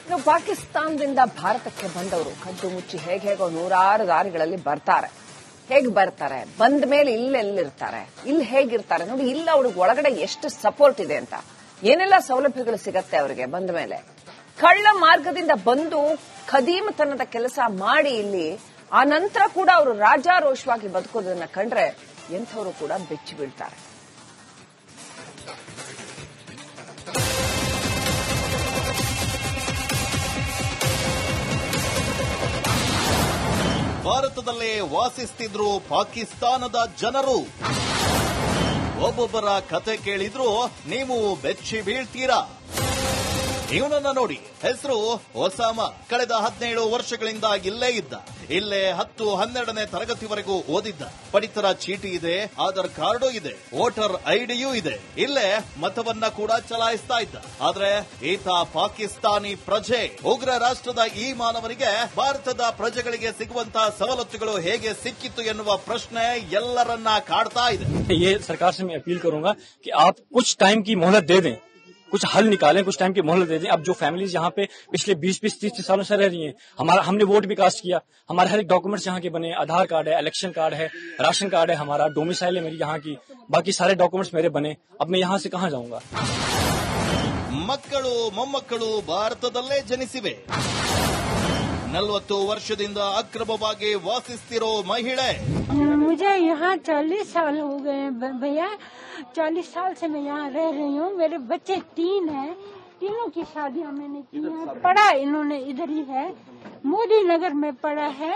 ಇನ್ನು ಪಾಕಿಸ್ತಾನದಿಂದ ಭಾರತಕ್ಕೆ ಬಂದವರು ಕದ್ದು ಮುಚ್ಚಿ ಹೇಗೋ ನೂರಾರು ದಾರಿಗಳಲ್ಲಿ ಬರ್ತಾರೆ. ಹೇಗೆ ಬರ್ತಾರೆ, ಬಂದ ಮೇಲೆ ಇಲ್ಲೆಲ್ಲಿರ್ತಾರೆ, ಇಲ್ಲಿ ಹೇಗಿರ್ತಾರೆ ನೋಡಿ. ಇಲ್ಲ ಅವ್ರಿಗೆ ಒಳಗಡೆ ಎಷ್ಟು ಸಪೋರ್ಟ್ ಇದೆ ಅಂತ, ಏನೆಲ್ಲ ಸೌಲಭ್ಯಗಳು ಸಿಗತ್ತೆ ಅವರಿಗೆ ಬಂದ ಮೇಲೆ. ಕಳ್ಳ ಮಾರ್ಗದಿಂದ ಬಂದು ಖದೀಮತನದ ಕೆಲಸ ಮಾಡಿ ಇಲ್ಲಿ ಆ ನಂತರ ಕೂಡ ಅವರು ರಾಜಾರೋಷವಾಗಿ ಬದುಕೋದನ್ನ ಕಂಡ್ರೆ ಎಂಥವರು ಕೂಡ ಬೆಚ್ಚಿ ಬೀಳ್ತಾರೆ. ಭಾರತದಲ್ಲೇ ವಾಸಿಸ್ತಿದ್ರು ಪಾಕಿಸ್ತಾನದ ಜನರು. ಒಬ್ಬೊಬ್ಬರ ಕತೆ ಕೇಳಿದ್ರು ನೀವು ಬೆಚ್ಚಿ ಬೀಳ್ತೀರಾ. ಇವನನ್ನ ನೋಡಿ, ಹೆಸರು ಒಸಾಮ. ಕಳೆದ 17 ವರ್ಷಗಳಿಂದ ಇಲ್ಲೇ ಇದ್ದ. ಇಲ್ಲೇ 10-12ನೇ ತರಗತಿವರೆಗೂ ಓದಿದ್ದ. ಪಡಿತರ ಚೀಟಿ ಇದೆ, ಆಧಾರ್ ಕಾರ್ಡು ಇದೆ, ವೋಟರ್ ಐಡಿಯೂ ಇದೆ. ಇಲ್ಲೇ ಮತವನ್ನ ಕೂಡ ಚಲಾಯಿಸ್ತಾ ಇದ್ದ. ಆದ್ರೆ ಈತ ಪಾಕಿಸ್ತಾನಿ ಪ್ರಜೆ. ಉಗ್ರ ರಾಷ್ಟ್ರದ ಈ ಮಾನವನಿಗೆ ಭಾರತದ ಪ್ರಜೆಗಳಿಗೆ ಸಿಗುವಂತಹ ಸವಲತ್ತುಗಳು ಹೇಗೆ ಸಿಕ್ಕಿತ್ತು ಎನ್ನುವ ಪ್ರಶ್ನೆ ಎಲ್ಲರನ್ನ ಕಾಡ್ತಾ ಇದೆ. ये सरकार से मैं अपील करूंगा कि आप कुछ टाइम की मोहलत दे दें, कुछ हल निकालें, कुछ टाइम की मोहलत दे दें. अब जो फैमिलीज यहाँ पे पिछले 20-30 सालों से रह रही हैं, हमने वोट भी कास्ट किया, हमारे हर एक डॉक्यूमेंट्स यहाँ के बने, आधार कार्ड है, इलेक्शन कार्ड है, राशन कार्ड है, हमारा डोमिसाइल है मेरी यहाँ की, बाकी सारे डॉक्यूमेंट्स मेरे बने. अब मैं यहाँ से कहाँ जाऊंगा. ಮಕ್ಕಳು ಮೊಮ್ಮಕ್ಕಳು ಭಾರತದಲ್ಲೇ ಜನಿಸಿವೆ. 40 ವರ್ಷದಿಂದ ಅಕ್ರಮವಾಗಿ ವಾಸಿಸ್ತಿರೋ ಮಹಿಳೆ. मुझे यहाँ 40 साल हो गए भैया. 40 साल से मैं यहाँ रह रही हूँ. मेरे बच्चे 3 हैं. तीनों की शादियाँ मैंने की हैं. पढ़ा इन्होंने इधर ही है, मोदी नगर में पढ़ा है.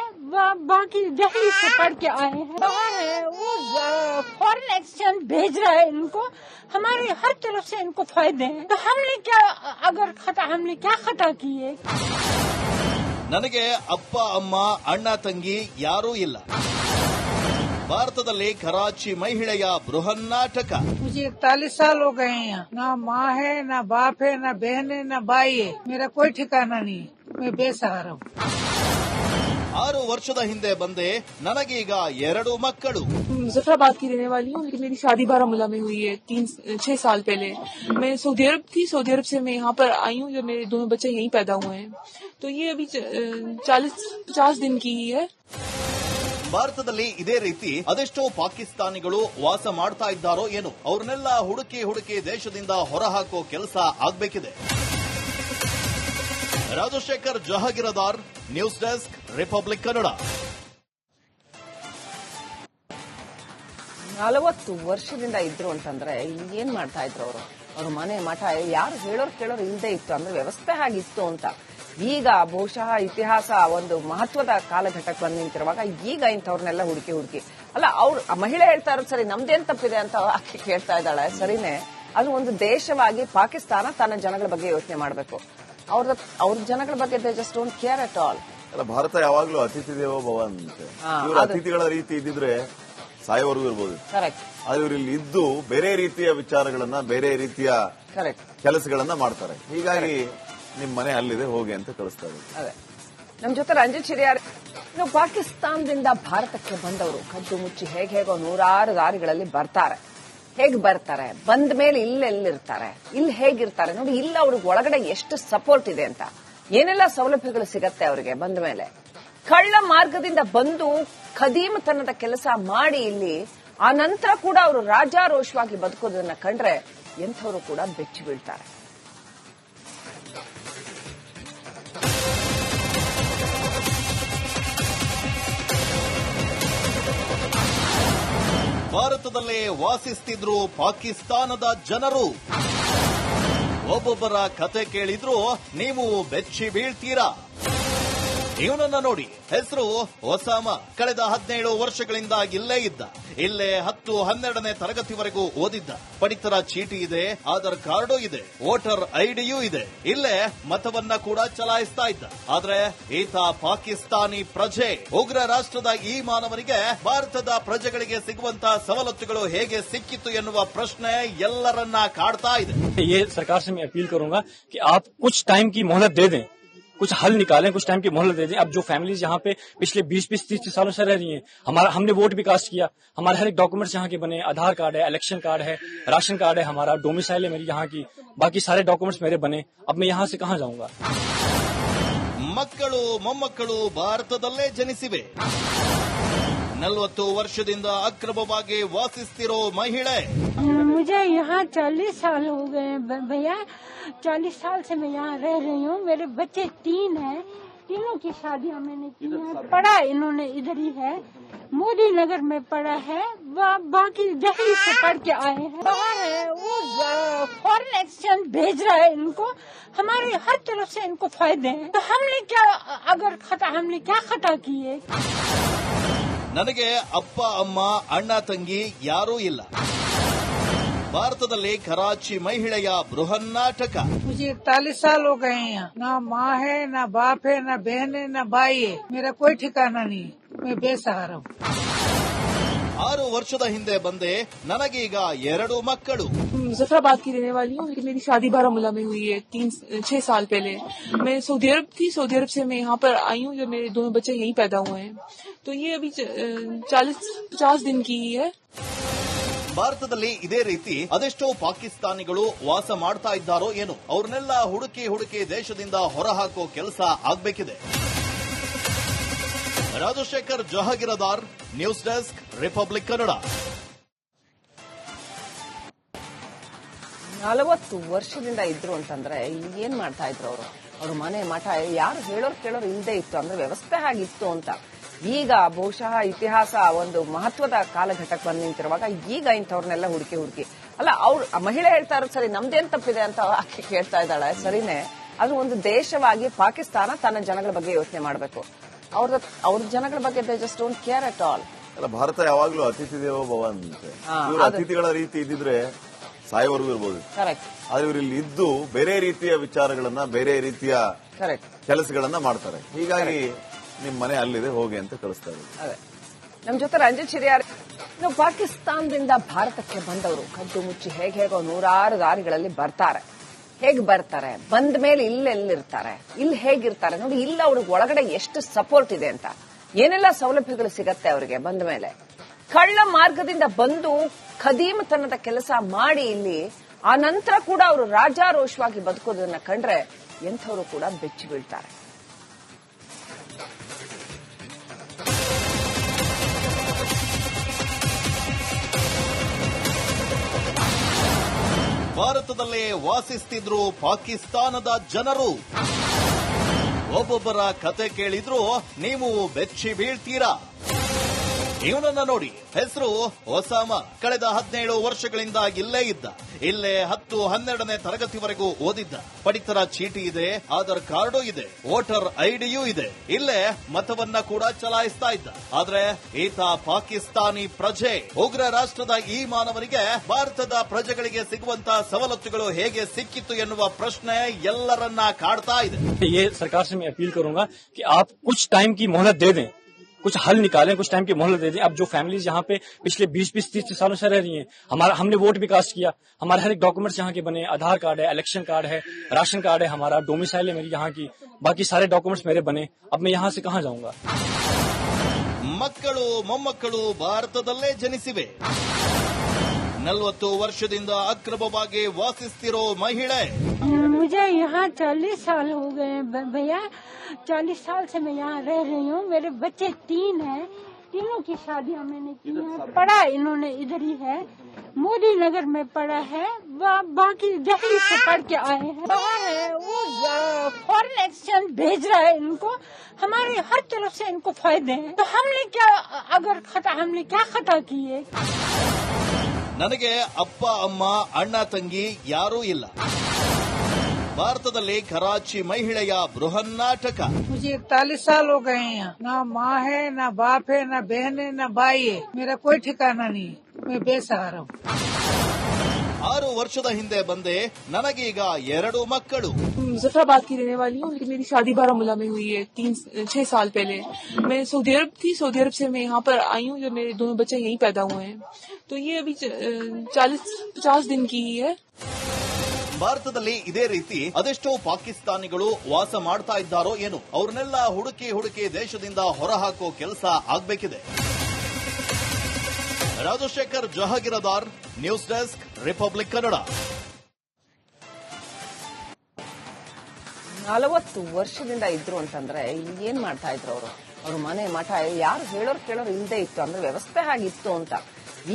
बाकी दिल्ली से पढ़ के आए हैं. बाहर है वो फॉरेन एक्सचेंज भेज रहा है इनको. हमारे हर तरफ से इनको फायदे हैं. तो हमने क्या खता की है. ನನಗೆ ಅಪ್ಪ ಅಮ್ಮ ಅಣ್ಣ ತಂಗಿ ಯಾರೂ ಇಲ್ಲ. ಭಾರತದಲ್ಲಿ ಕರಾಚಿ ಮಹಿಳೆಯ ಬೃಹನ್ನಾಟಕ. मुझे 41 साल हो गए हैं यहाँ. ना माँ है, ना बाप है, ना बहन है, ना भाई है. मेरा कोई ठिकाना नहीं. मैं बेसहारा हूँ. 6 ವರ್ಷದ ಹಿಂದೆ ಬಂದೆ. ನನಗೀಗ 2 ಮಕ್ಕಳು. मुजफ्फराबाद की रहने वाली हूँ, लेकिन मेरी शादी बारामूला में हुई है 6 साल पहले. मैं सऊदी अरब थी. सऊदी अरब से मैं यहाँ पर आई हूँ जब मेरे दोनों बच्चे यहीं पैदा हुए हैं. तो ये अभी 40-50 दिन की ही है. ಭಾರತದಲ್ಲಿ ಇದೇ ರೀತಿ ಅದೆಷ್ಟೋ ಪಾಕಿಸ್ತಾನಿಗಳು ವಾಸ ಮಾಡ್ತಾ ಇದ್ದಾರೋ ಏನೋ. ಅವ್ರನ್ನೆಲ್ಲ ಹುಡುಕಿ ದೇಶದಿಂದ ಹೊರಹಾಕೋ ಕೆಲಸ ಆಗ್ಬೇಕಿದೆ. Rajashekhar Jahagirdar, news desk, republic Kannada. 40 ವರ್ಷದಿಂದ ಇದ್ರು ಅಂತಂದ್ರೆ ಏನ್ ಮಾಡ್ತಾ ಇದ್ರು ಅವರು? ಅವ್ರ ಮನೆ ಮಠ ಯಾರು ಕೇಳೋರು ಇಲ್ಲದೆ ಇತ್ತು ಅಂದ್ರೆ ವ್ಯವಸ್ಥೆ ಆಗಿತ್ತು ಅಂತ. ಈಗ ಬಹುಶಃ ಇತಿಹಾಸ ಒಂದು ಮಹತ್ವದ ಕಾಲಘಟ್ಟಕ್ಕೆ ಬಂದು ನಿಂತಿರುವಾಗ ಈಗ ಇಂಥವ್ರನ್ನೆಲ್ಲ ಹುಡುಕಿ ಅಲ್ಲ, ಅವ್ರ ಮಹಿಳೆ ಹೇಳ್ತಾ ಇರೋದು ಸರಿ, ನಮ್ದೇನ್ ತಪ್ಪಿದೆ ಅಂತ ಆಕೆ ಕೇಳ್ತಾ ಇದ್ದಾಳೆ. ಸರಿನೇ, ಅದು ಒಂದು ದೇಶವಾಗಿ ಪಾಕಿಸ್ತಾನ ತನ್ನ ಜನಗಳ ಬಗ್ಗೆ ಯೋಚನೆ ಮಾಡಬೇಕು. ಅವ್ರ ಜನಗಳ ಬಗ್ಗೆ they just don't care at all. ಅಲ್ಲ, ಭಾರತ ಯಾವಾಗ್ಲೂ ಅತಿಥಿ ದೇವೋ ಭವ ಅಂತೆ. ಇವರು ಅತಿಥಿಗಳ ರೀತಿ ಇದ್ದಿದ್ರೆ ಸಾಯೋವರೆಗೂ ಇರ್ಬೋದು. ಕರೆಕ್ಟ್. ಆದ್ರೆ ಇವರು ಇಲ್ಲಿ ಇದ್ದು ಬೇರೆ ರೀತಿಯ ವಿಚಾರಗಳನ್ನ, ಬೇರೆ ರೀತಿಯ ಕೆಲಸಗಳನ್ನ ಮಾಡ್ತಾರೆ. ಹೀಗಾಗಿ ನಿಮ್ ಮನೆ ಅಲ್ಲಿದೆ, ಹೋಗಿ ಅಂತ ಕಳಿಸ್ತಾ ಇದ್ದಾರೆ. ಅದೇ ನಮ್ ಜೊತೆ ರಂಜಿತ್ ಶಿರಿಯಾರ್. ಇನ್ನು ಪಾಕಿಸ್ತಾನದಿಂದ ಭಾರತಕ್ಕೆ ಬಂದವರು ಕದ್ದು ಮುಚ್ಚಿ ಹೇಗೋ ನೂರಾರು ದಾರಿಗಳಲ್ಲಿ ಬರ್ತಾರೆ. ಹೇಗೆ ಬರ್ತಾರೆ, ಬಂದ ಮೇಲೆ ಇಲ್ಲೆಲ್ಲಿರ್ತಾರೆ, ಇಲ್ಲಿ ಹೇಗಿರ್ತಾರೆ ನೋಡಿ. ಇಲ್ಲ ಅವ್ರಿಗೆ ಒಳಗಡೆ ಎಷ್ಟು ಸಪೋರ್ಟ್ ಇದೆ ಅಂತ, ಏನೆಲ್ಲ ಸೌಲಭ್ಯಗಳು ಸಿಗತ್ತೆ ಅವರಿಗೆ ಬಂದ ಮೇಲೆ. ಕಳ್ಳ ಮಾರ್ಗದಿಂದ ಬಂದು ಖದೀಮತನದ ಕೆಲಸ ಮಾಡಿ ಇಲ್ಲಿ ಆ ನಂತರ ಕೂಡ ಅವರು ರಾಜಾರೋಷವಾಗಿ ಬದುಕೋದನ್ನ ಕಂಡ್ರೆ ಎಂಥವರು ಕೂಡ ಬೆಚ್ಚಿ ಬೀಳ್ತಾರೆ. ಭಾರತದಲ್ಲೇ ವಾಸಿಸ್ತಿದ್ರು ಪಾಕಿಸ್ತಾನದ ಜನರು. ಒಬ್ಬೊಬ್ಬರ ಕತೆ ಕೇಳಿದ್ರು ನೀವು ಬೆಚ್ಚಿ ಬೀಳ್ತೀರಾ. ಇವನನ್ನ ನೋಡಿ, ಹೆಸರು ಒಸಾಮ. ಕಳೆದ 17 ವರ್ಷಗಳಿಂದ ಇಲ್ಲೇ ಇದ್ದ. ಇಲ್ಲೇ 10-12ನೇ ತರಗತಿವರೆಗೂ ಓದಿದ್ದ. ಪಡಿತರ ಚೀಟಿ ಇದೆ, ಆಧಾರ್ ಕಾರ್ಡು ಇದೆ, ವೋಟರ್ ಐಡಿಯೂ ಇದೆ. ಇಲ್ಲೇ ಮತವನ್ನ ಕೂಡ ಚಲಾಯಿಸ್ತಾ ಇದ್ದ. ಆದ್ರೆ ಈತ ಪಾಕಿಸ್ತಾನಿ ಪ್ರಜೆ. ಉಗ್ರ ರಾಷ್ಟ್ರದ ಈ ಮಾನವನಿಗೆ ಭಾರತದ ಪ್ರಜೆಗಳಿಗೆ ಸಿಗುವಂತಹ ಸವಲತ್ತುಗಳು ಹೇಗೆ ಸಿಕ್ಕಿತ್ತು ಎನ್ನುವ ಪ್ರಶ್ನೆ ಎಲ್ಲರನ್ನ ಕಾಡ್ತಾ ಇದೆ. ये सरकार से मैं अपील करूंगा कि आप कुछ टाइम की मोहलत दे दें, कुछ हल निकालें, कुछ टाइम की मोहलत दे दें. अब जो फैमिलीज यहाँ पे पिछले 20-30 सालों से रह रही हैं, हमने वोट भी कास्ट किया, हमारे हर एक डॉक्यूमेंट्स यहाँ के बने, आधार कार्ड है, इलेक्शन कार्ड है, राशन कार्ड है, हमारा डोमिसाइल है मेरी यहाँ की, बाकी सारे डॉक्यूमेंट्स मेरे बने. अब मैं यहाँ से कहाँ जाऊंगा. ಮಕ್ಕಳು ಮೊಮ್ಮಕ್ಕಳು ಭಾರತದಲ್ಲೇ ಜನಿಸಿವೆ. 40 ವರ್ಷದಿಂದ ಅಕ್ರಮವಾಗಿ ವಾಸಿಸ್ತಿರೋ ಮಹಿಳೆ. मुझे यहाँ 40 साल हो गए भैया. 40 साल से मैं यहाँ रह रही हूँ. मेरे बच्चे 3 हैं. तीनों की शादियाँ मैंने की हैं. पढ़ा इन्होंने इधर ही है, मोदी नगर में पढ़ा है. बाकी दिल्ली से पढ़ के आए हैं. बाहर है वो फॉरेन एक्सचेंज भेज रहा है इनको. हमारे हर तरफ से इनको फायदे हैं. तो हमने क्या खता किए? ನನಗೆ ಅಪ್ಪ ಅಮ್ಮ ಅಣ್ಣ ತಂಗಿ ಯಾರೂ ಇಲ್ಲ. ಭಾರತದಲ್ಲಿ ಕರಾಚಿ ಮಹಿಳೆಯ ಬೃಹನ್ನಾಟಕ. मुझे 41 साल हो गए हैं. ना माँ है, ना बाप है, ना बहन है, ना भाई है. मेरा कोई ठिकाना नहीं. मैं बेसहारा हूँ. 6 ವರ್ಷದ ಹಿಂದೆ ಬಂದೆ. ನನಗೀಗ 2 ಮಕ್ಕಳು. जफराबाद की रहने वाली हूँ, लेकिन मेरी शादी बारामूला में हुई है 6 साल पहले. मैं सऊदी अरब थी. सऊदी अरब से मैं यहाँ पर आई हूँ. जब मेरे दोनों बच्चे यहीं पैदा हुए हैं. तो ये अभी 40-50 दिन की ही है. ಭಾರತದಲ್ಲಿ ಇದೇ ರೀತಿ ಅದೆಷ್ಟೋ ಪಾಕಿಸ್ತಾನಿಗಳು ವಾಸ ಮಾಡ್ತಾ ಇದ್ದಾರೋ ಏನು, ಅವ್ರನ್ನೆಲ್ಲ ಹುಡುಕಿ ದೇಶದಿಂದ ಹೊರಹಾಕೋ ಕೆಲಸ ಆಗ್ಬೇಕಿದೆ. Rajashekhar Jahagirdar, news desk, republic Kannada. 40 ವರ್ಷದಿಂದ ಇದ್ರು ಅಂತಂದ್ರೆ ಇಲ್ಲಿ ಏನ್ ಮಾಡ್ತಾ ಇದ್ರು ಅವ್ರ ಮನೆ ಮಠ ಯಾರು ಹೇಳೋರು ಕೇಳೋರು ಇಲ್ಲದೆ ಇತ್ತು, ಅಂದ್ರೆ ವ್ಯವಸ್ಥೆ ಆಗಿತ್ತು ಅಂತ. ಈಗ ಬಹುಶಃ ಇತಿಹಾಸ ಒಂದು ಮಹತ್ವದ ಕಾಲಘಟ್ಟಕ್ಕೆ ಬಂದು ನಿಂತಿರುವಾಗ ಈಗ ಇಂಥವ್ರನ್ನೆಲ್ಲ ಹುಡುಕಿ ಅಲ್ಲ, ಮಹಿಳೆ ಹೇಳ್ತಾ ಇರೋದು ಸರಿ, ನಮ್ದೇನ್ ತಪ್ಪಿದೆ ಅಂತ ಆಕೆ ಕೇಳ್ತಾ ಇದ್ದಾಳೆ. ಸರಿನೇ, ಅದು ಒಂದು ದೇಶವಾಗಿ ಪಾಕಿಸ್ತಾನ ತನ್ನ ಜನಗಳ ಬಗ್ಗೆ ಯೋಚನೆ ಮಾಡಬೇಕು. ಅವ್ರ ಜನಗಳ ಬಗ್ಗೆ they just don't care at all. ಅಲ್ಲ, ಭಾರತ ಯಾವಾಗ್ಲೂ ಅತಿಥಿ ದೇವೋ ಭವ ಅಂತೆ. ಇವರು ಅತಿಥಿಗಳ ರೀತಿ ಇದ್ದಿದ್ರೆ ಸಾಯವರೆಗೂ ಇರ್ಬೋದು. ಕರೆಕ್ಟ್. ಆದ್ರೆ ಇವರು ಇಲ್ಲಿ ಇದ್ದು ಬೇರೆ ರೀತಿಯ ವಿಚಾರಗಳನ್ನ, ಬೇರೆ ರೀತಿಯ ಕೆಲಸಗಳನ್ನ ಮಾಡ್ತಾರೆ. ಹೀಗಾಗಿ ನಿಮ್ ಮನೆ ಅಲ್ಲಿದೆ, ಹೋಗಿ ಅಂತ ಕಳಿಸ್ತಾ ಇದ್ದಾರೆ. ಅದೇ ನಮ್ ಜೊತೆ ರಂಜಿತ್ ಚಿರಿಯಾರ್. ಪಾಕಿಸ್ತಾನದಿಂದ ಭಾರತಕ್ಕೆ ಬಂದವರು ಕದ್ದು ಮುಚ್ಚಿ ಹೇಗೋ ನೂರಾರು ದಾರಿಗಳಲ್ಲಿ ಬರ್ತಾರೆ. ಹೇಗ್ ಬರ್ತಾರೆ, ಬಂದ ಮೇಲೆ ಇಲ್ಲೆಲ್ಲಿರ್ತಾರೆ, ಇಲ್ಲಿ ಹೇಗಿರ್ತಾರೆ ನೋಡಿ. ಇಲ್ಲ ಅವ್ರಿಗೆ ಒಳಗಡೆ ಎಷ್ಟು ಸಪೋರ್ಟ್ ಇದೆ ಅಂತ, ಏನೆಲ್ಲ ಸೌಲಭ್ಯಗಳು ಸಿಗತ್ತೆ ಅವರಿಗೆ ಬಂದ ಮೇಲೆ. ಕಳ್ಳ ಮಾರ್ಗದಿಂದ ಬಂದು ಖದೀಮತನದ ಕೆಲಸ ಮಾಡಿ ಇಲ್ಲಿ ಆ ನಂತರ ಕೂಡ ಅವರು ರಾಜಾರೋಷವಾಗಿ ಬದುಕೋದನ್ನ ಕಂಡ್ರೆ ಎಂಥವರು ಕೂಡ ಬೆಚ್ಚಿ ಬೀಳ್ತಾರೆ. ಭಾರತದಲ್ಲೇ ವಾಸಿಸ್ತಿದ್ರು ಪಾಕಿಸ್ತಾನದ ಜನರು. ಒಬ್ಬೊಬ್ಬರ ಕತೆ ಕೇಳಿದ್ರು ನೀವು ಬೆಚ್ಚಿ ಬೀಳ್ತೀರಾ. ಇವನನ್ನ ನೋಡಿ, ಹೆಸರು ಒಸಾಮಾ. ಕಳೆದ 17 ವರ್ಷಗಳಿಂದ ಇಲ್ಲೇ ಇದ್ದ. ಇಲ್ಲೇ 10-12ನೇ ತರಗತಿವರೆಗೂ ಓದಿದ್ದ. ಪಡಿತರ ಚೀಟಿ ಇದೆ, ಆಧಾರ್ ಕಾರ್ಡು ಇದೆ, ವೋಟರ್ ಐಡಿಯೂ ಇದೆ. ಇಲ್ಲೇ ಮತವನ್ನ ಕೂಡ ಚಲಾಯಿಸ್ತಾ ಇದ್ದ. ಆದ್ರೆ ಈತ ಪಾಕಿಸ್ತಾನಿ ಪ್ರಜೆ. ಉಗ್ರ ರಾಷ್ಟ್ರದ ಈ ಮಾನವನಿಗೆ ಭಾರತದ ಪ್ರಜೆಗಳಿಗೆ ಸಿಗುವಂತ ಸವಲತ್ತುಗಳು ಹೇಗೆ ಸಿಕ್ಕಿತ್ತು ಎನ್ನುವ ಪ್ರಶ್ನೆ ಎಲ್ಲರನ್ನ ಕಾಡ್ತಾ ಇದೆ. ये सरकार से मैं अपील करूंगा कि आप कुछ टाइम की मोहलत दे दें, कुछ हल निकालें, कुछ टाइम की मोहलत दे दें. अब जो फैमिलीज यहाँ पे पिछले 20-30 सालों से रह रही हैं, हमने वोट भी कास्ट किया, हमारे हर एक डॉक्यूमेंट्स यहाँ के बने, आधार कार्ड है, इलेक्शन कार्ड है, राशन कार्ड है, हमारा डोमिसाइल है मेरी यहाँ की, बाकी सारे डॉक्यूमेंट्स मेरे बने. अब मैं यहाँ से कहाँ जाऊंगा? ಮಕ್ಕಳು ಮೊಮ್ಮಕ್ಕಳು ಭಾರತದಲ್ಲೇ ಜನಿಸಿವೆ. 40 ವರ್ಷದಿಂದ ಅಕ್ರಮವಾಗಿ ವಾಸಿಸ್ತಿರೋ ಮಹಿಳೆ. मुझे यहाँ 40 साल हो गए भैया. 40 साल से मैं यहाँ रह रही हूँ. मेरे बच्चे 3 हैं. तीनों की शादियाँ मैंने की हैं. पढ़ा इन्होंने इधर ही है, मोदी नगर में पढ़ा है. बाकी दिल्ली से पढ़ के आए हैं. बाहर है वो फॉरेन एक्सचेंज भेज रहा है इनको. हमारे हर तरफ से इनको फायदे हैं. तो हमने क्या खता किए? ನನಗೆ ಅಪ್ಪ ಅಮ್ಮ ಅಣ್ಣ ತಂಗಿ ಯಾರೂ ಇಲ್ಲ. ಭಾರತದಲ್ಲಿ ಕರಾಚಿ ಮಹಿಳೆಯ ಬೃಹನ್ನಾಟಕ. मुझे 41 साल हो गए हैं. ना माँ है, ना बाप है, ना बहन है, ना भाई है. मेरा कोई ठिकाना नहीं. मैं बेसहारा हूँ. 6 ವರ್ಷದ ಹಿಂದೆ ಬಂದೆ. ನನಗೀಗ 2 ಮಕ್ಕಳು. जफराबाद की रहने वाली हूँ, लेकिन मेरी शादी बारामूला में हुई है 6 साल पहले. मैं सऊदी अरब थी. सऊदी अरब से मैं यहाँ पर आई हूँ. जब मेरे दोनों बच्चे यहीं पैदा हुए हैं. तो ये अभी 40-50 दिन की ही है. ಭಾರತದಲ್ಲಿ ಇದೇ ರೀತಿ ಅದೆಷ್ಟೋ ಪಾಕಿಸ್ತಾನಿಗಳು ವಾಸ ಮಾಡ್ತಾ ಇದ್ದಾರೋ ಏನು, ಅವ್ರನ್ನೆಲ್ಲ ಹುಡುಕಿ ದೇಶದಿಂದ ಹೊರಹಾಕೋ ಕೆಲಸ ಆಗ್ಬೇಕಿದೆ. Rajashekhar Jahagirdar, news desk, republic Kannada. 40 ವರ್ಷದಿಂದ ಇದ್ರು ಅಂತಂದ್ರೆ ಇಲ್ಲಿ ಏನ್ ಮಾಡ್ತಾ ಇದ್ರು ಅವ್ರ ಮನೆ ಮಠ ಯಾರು ಹೇಳೋರು ಕೇಳೋರು ಇಲ್ಲದೆ ಇತ್ತು ಅಂದ್ರೆ ವ್ಯವಸ್ಥೆ ಹಾಗಿತ್ತು ಅಂತ.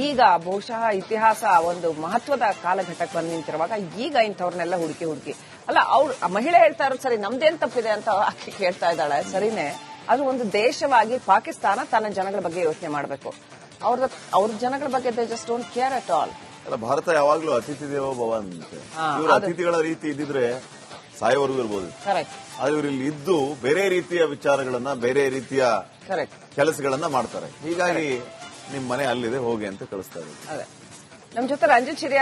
ಈಗ ಬಹುಶಃ ಇತಿಹಾಸ ಒಂದು ಮಹತ್ವದ ಕಾಲಘಟ್ಟಕ್ಕೆ ಬಂದು ನಿಂತಿರುವಾಗ ಈಗ ಇಂಥವ್ರನ್ನೆಲ್ಲ ಹುಡುಕಿ ಅಲ್ಲ ಅವ್ರು ಮಹಿಳೆ ಹೇಳ್ತಾ ಇರೋದು ಸರಿ, ನಮ್ದೇನ್ ತಪ್ಪಿದೆ ಅಂತ ಆಕೆ ಕೇಳ್ತಾ ಇದ್ದಾಳೆ, ಸರಿನೇ. ಅದು ಒಂದು ದೇಶವಾಗಿ ಪಾಕಿಸ್ತಾನ ತನ್ನ ಜನಗಳ ಬಗ್ಗೆ ಯೋಚನೆ ಮಾಡಬೇಕು. ಅವ್ರ ಜನಗಳ ಬಗ್ಗೆ they just don't care at all. ಅಲ್ಲ, ಭಾರತ ಯಾವಾಗ್ಲೂ ಅತಿಥಿ ದೇವೋ ಭವ ಅಂತೆ. ಇವರು ಅತಿಥಿಗಳ ರೀತಿ ಇದ್ದಿದ್ರೆ ಸಾಯೋವರೆಗೂ ಇರ್ಬೋದು. ಆದ್ರೆ ಇವರು ಇಲ್ಲಿ ಇದ್ದು ಬೇರೆ ರೀತಿಯ ವಿಚಾರಗಳನ್ನ, ಬೇರೆ ರೀತಿಯ ಕೆಲಸಗಳನ್ನ ಮಾಡ್ತಾರೆ. ಹೀಗಾಗಿ ನಿಮ್ ಮನೆ ಅಲ್ಲಿದೆ, ಹೋಗಿ ಅಂತ ಕಳಿಸ್ತಾರೆ. ನಮ್ ಜೊತೆ ರಂಜಿತ್ ಚಿರಿಯಾರ್